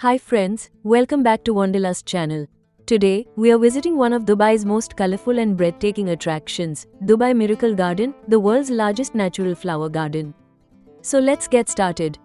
Hi friends, welcome back to Wanderlust channel. Today, we are visiting one of Dubai's most colorful and breathtaking attractions, Dubai Miracle Garden, the world's largest natural flower garden. So let's get started.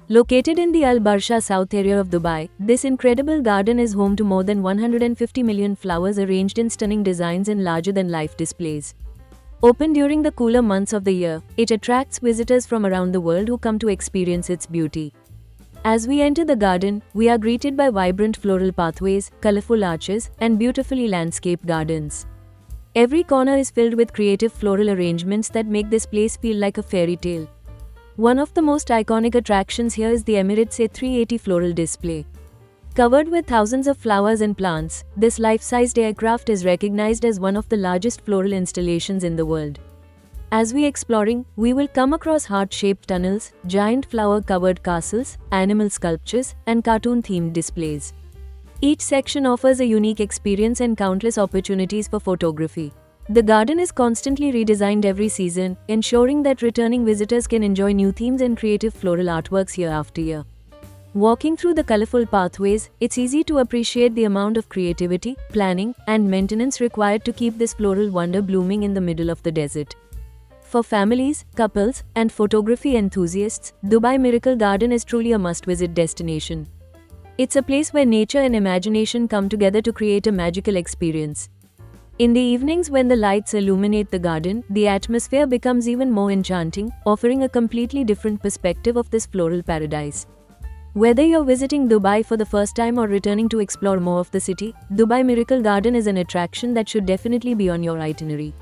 Located in the Al Barsha south area of Dubai, this incredible garden is home to more than 150 million flowers arranged in stunning designs and larger-than-life displays. Open during the cooler months of the year, it attracts visitors from around the world who come to experience its beauty. As we enter the garden, we are greeted by vibrant floral pathways, colorful arches, and beautifully landscaped gardens. Every corner is filled with creative floral arrangements that make this place feel like a fairy tale. One of the most iconic attractions here is the Emirates A380 floral display. Covered with thousands of flowers and plants, this life-sized aircraft is recognized as one of the largest floral installations in the world. As we exploring, we will come across heart-shaped tunnels, giant flower-covered castles, animal sculptures, and cartoon-themed displays. Each section offers a unique experience and countless opportunities for photography. The garden is constantly redesigned every season, ensuring that returning visitors can enjoy new themes and creative floral artworks year after year. Walking through the colorful pathways, it's easy to appreciate the amount of creativity, planning, and maintenance required to keep this floral wonder blooming in the middle of the desert. For families, couples, and photography enthusiasts, Dubai Miracle Garden is truly a must-visit destination. It's a place where nature and imagination come together to create a magical experience. In the evenings when the lights illuminate the garden, the atmosphere becomes even more enchanting, offering a completely different perspective of this floral paradise. Whether you're visiting Dubai for the first time or returning to explore more of the city, Dubai Miracle Garden is an attraction that should definitely be on your itinerary.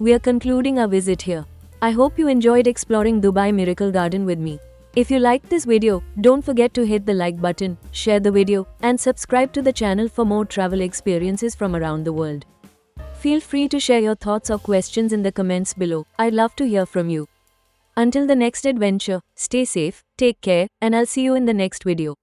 we are concluding our visit here. I hope you enjoyed exploring Dubai Miracle Garden with me. If you liked this video, don't forget to hit the like button, share the video, and subscribe to the channel for more travel experiences from around the world. Feel free to share your thoughts or questions in the comments below. I'd love to hear from you. Until the next adventure, stay safe, take care, and I'll see you in the next video.